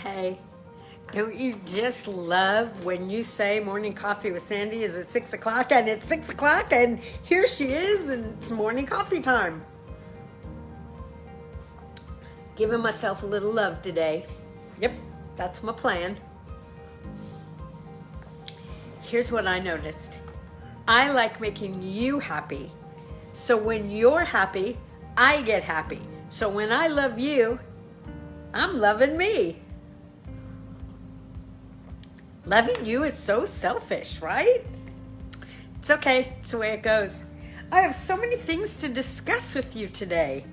Hey, don't you just love when you say morning coffee with Sandy is at 6 o'clock and it's 6 o'clock and here she is and it's morning coffee time. Giving myself a little love today. Yep, that's my plan. Here's what I noticed. I like making you happy. So when you're happy, I get happy. So when I love you, I'm loving me. Loving you is so selfish, right? It's okay, it's the way it goes. I have so many things to discuss with you today.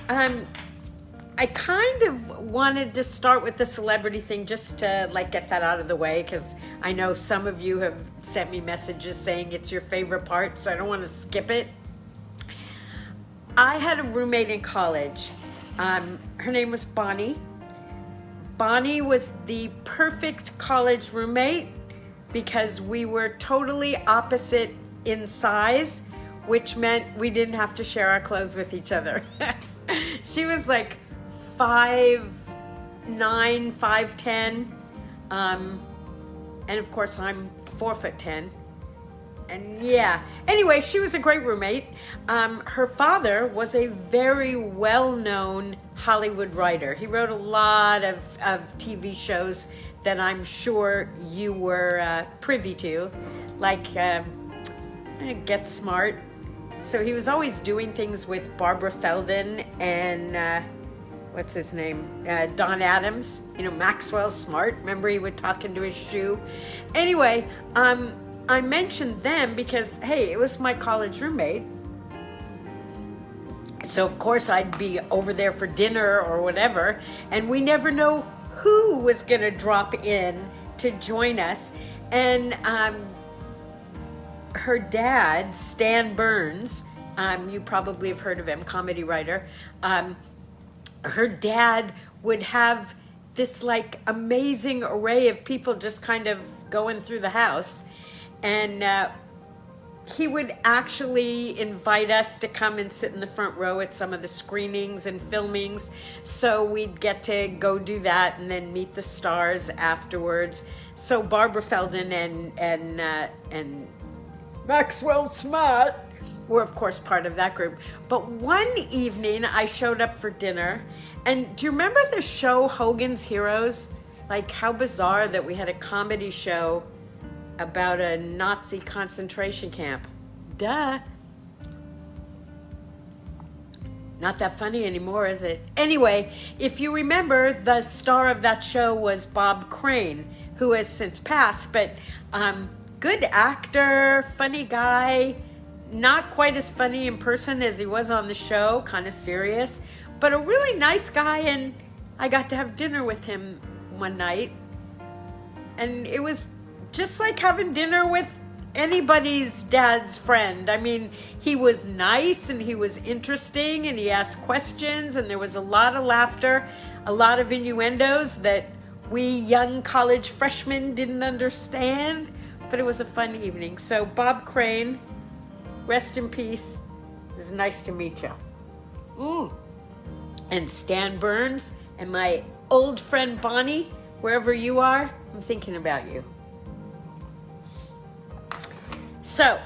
I kind of wanted to start with the celebrity thing just to get that out of the way, because I know some of you have sent me messages saying it's your favorite part, so I don't want to skip it. I had a roommate in college. Her name was Bonnie. Bonnie was the perfect college roommate because we were totally opposite in size, which meant we didn't have to share our clothes with each other. She was like 5'9", 5'10", and of course I'm 4'10". And yeah, anyway, she was a great roommate. Her father was a very well-known Hollywood writer. He wrote a lot of TV shows that I'm sure you were privy to, like Get Smart. So he was always doing things with Barbara Feldon and what's his name? Don Adams. You know, Maxwell Smart. Remember he would talk into his shoe. Anyway, I mentioned them because, hey, it was my college roommate. So, of course, I'd be over there for dinner or whatever, and we never know who was going to drop in to join us. And her dad, Stan Burns, you probably have heard of him, comedy writer, her dad would have this amazing array of people just kind of going through the house. And he would actually invite us to come and sit in the front row at some of the screenings and filmings. So we'd get to go do that and then meet the stars afterwards. So Barbara Feldon and Maxwell Smart were, of course, part of that group. But one evening I showed up for dinner. And do you remember the show Hogan's Heroes? Like, how bizarre that we had a comedy show about a Nazi concentration camp. Duh. Not that funny anymore, is it? Anyway, if you remember, the star of that show was Bob Crane, who has since passed, but good actor, funny guy, not quite as funny in person as he was on the show, kind of serious, but a really nice guy, and I got to have dinner with him one night, and it was just like having dinner with anybody's dad's friend. I mean, he was nice and he was interesting and he asked questions and there was a lot of laughter, a lot of innuendos that we young college freshmen didn't understand, but it was a fun evening. So Bob Crane, rest in peace. It was nice to meet you. And Stan Burns and my old friend Bonnie, wherever you are, I'm thinking about you. So,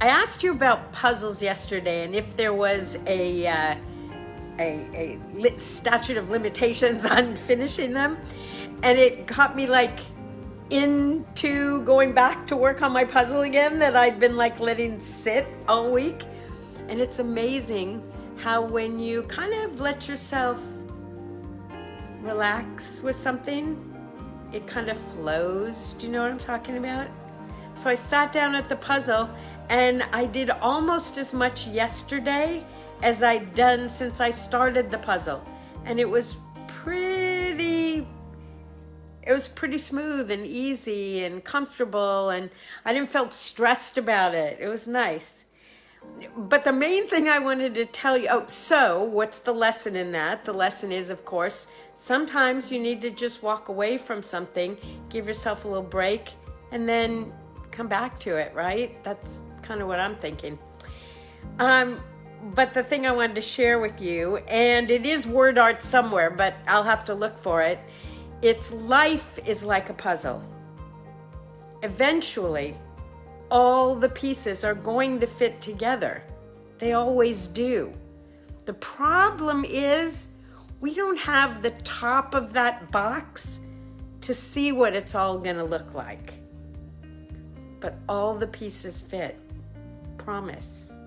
I asked you about puzzles yesterday and if there was a statute of limitations on finishing them, and it got me into going back to work on my puzzle again that I'd been letting sit all week. And it's amazing how when you kind of let yourself relax with something, it kind of flows. Do you know what I'm talking about? So I sat down at the puzzle and I did almost as much yesterday as I'd done since I started the puzzle. And it was pretty smooth and easy and comfortable, and I didn't feel stressed about it. It was nice. But the main thing I wanted to tell you, so what's the lesson in that? The lesson is, of course, sometimes you need to just walk away from something, give yourself a little break, and then come back to it, right? That's kind of what I'm thinking. But the thing I wanted to share with you, and it is word art somewhere, but I'll have to look for it, Its life is like a puzzle. Eventually, all the pieces are going to fit together. They always do. The problem is we don't have the top of that box to see what it's all going to look like. But all the pieces fit. Promise.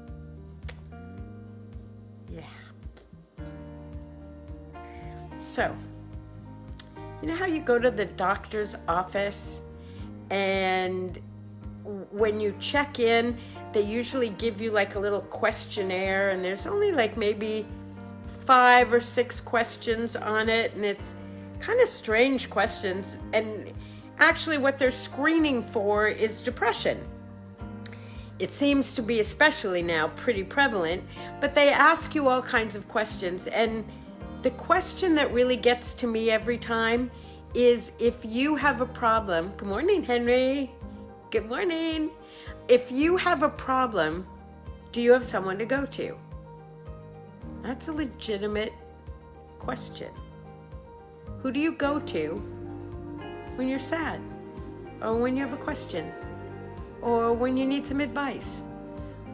Yeah. So, you know how you go to the doctor's office and when you check in, they usually give you like a little questionnaire and there's only like maybe 5 or 6 questions on it, and it's kind of strange questions, and actually what they're screening for is depression. It seems to be, especially now, pretty prevalent, but they ask you all kinds of questions, and the question that really gets to me every time is if you have a problem. Good morning, Henry. Good morning. If you have a problem, do you have someone to go to? That's a legitimate question. Who do you go to when you're sad? Or when you have a question? Or when you need some advice?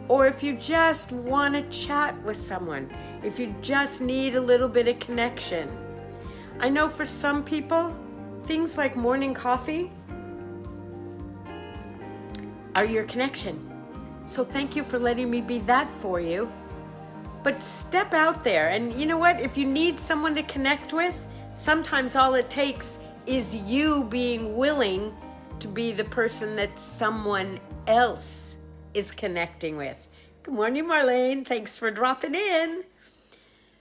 Or if you just want to chat with someone? If you just need a little bit of connection? I know for some people, things like morning coffee are your connection. So thank you for letting me be that for you. But step out there, and you know what? If you need someone to connect with, sometimes all it takes is you being willing to be the person that someone else is connecting with. Good morning, Marlene. Thanks for dropping in.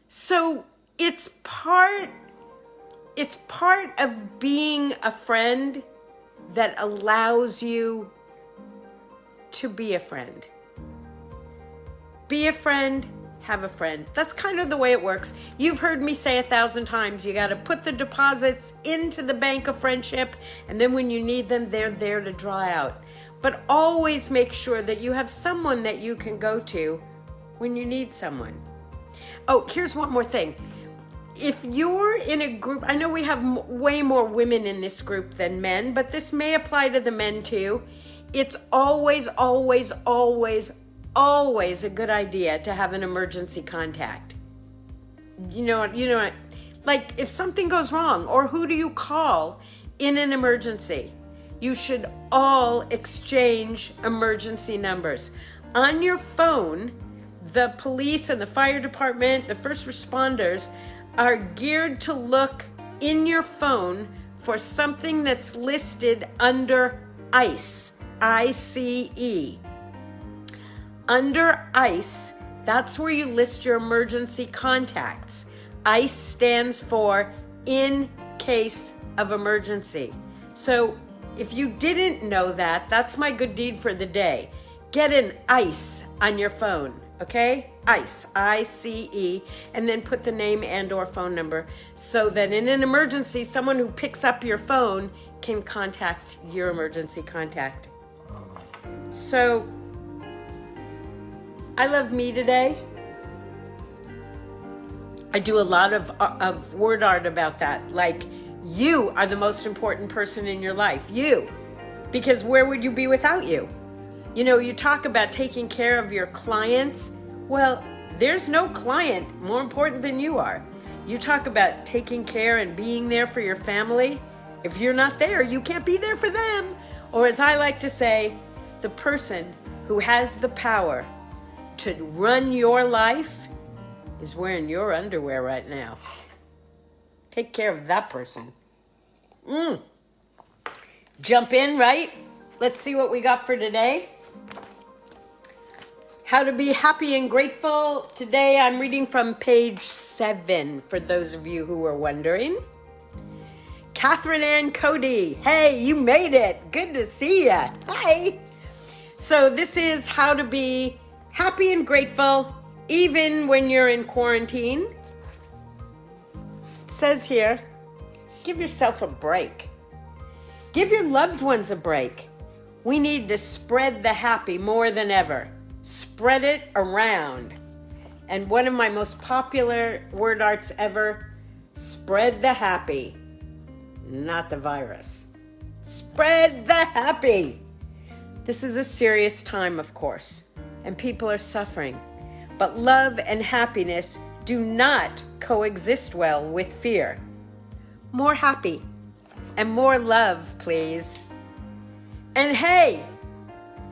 So it's part of being a friend that allows you to be a friend. Be a friend, have a friend. That's kind of the way it works. You've heard me say 1,000 times, you got to put the deposits into the bank of friendship, and then when you need them, they're there to draw out. But always make sure that you have someone that you can go to when you need someone. Oh, here's one more thing. If you're in a group, I know we have way more women in this group than men, but this may apply to the men too. It's always, always, always, always a good idea to have an emergency contact. You know, like if something goes wrong, or who do you call in an emergency? You should all exchange emergency numbers. On your phone, the police and the fire department, the first responders are geared to look in your phone for something that's listed under ICE, I-C-E. Under ICE, that's where you list your emergency contacts. ICE stands for in case of emergency. So if you didn't know that, that's my good deed for the day. Get an ICE on your phone, okay? ICE, I-C-E, and then put the name and or phone number so that in an emergency, someone who picks up your phone can contact your emergency contact. So, I love me today. I do a lot of word art about that. Like, you are the most important person in your life. You. Because where would you be without you? You know, you talk about taking care of your clients. Well, there's no client more important than you are. You talk about taking care and being there for your family. If you're not there, you can't be there for them. Or as I like to say, the person who has the power to run your life is wearing your underwear right now. Take care of that person. Jump in, right? Let's see what we got for today. How to be happy and grateful. Today I'm reading from page 7, for those of you who were wondering. Catherine Ann Cody. Hey, you made it. Good to see ya. Hi. So this is how to be happy and grateful even when you're in quarantine. It says here, give yourself a break. Give your loved ones a break. We need to spread the happy more than ever. Spread it around. And one of my most popular word arts ever, spread the happy. not the virus. Spread the happy. This is a serious time, of course, and people are suffering. But love and happiness do not coexist well with fear. More happy and more love, please. And hey,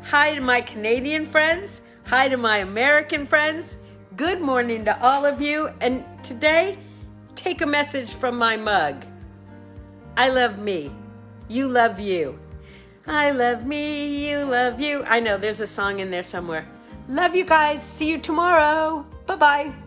hi to my Canadian friends. Hi to my American friends. Good morning to all of you. And today, take a message from my mug. I love me. You love you. I love me. You love you. I know there's a song in there somewhere. Love you guys. See you tomorrow. Bye-bye.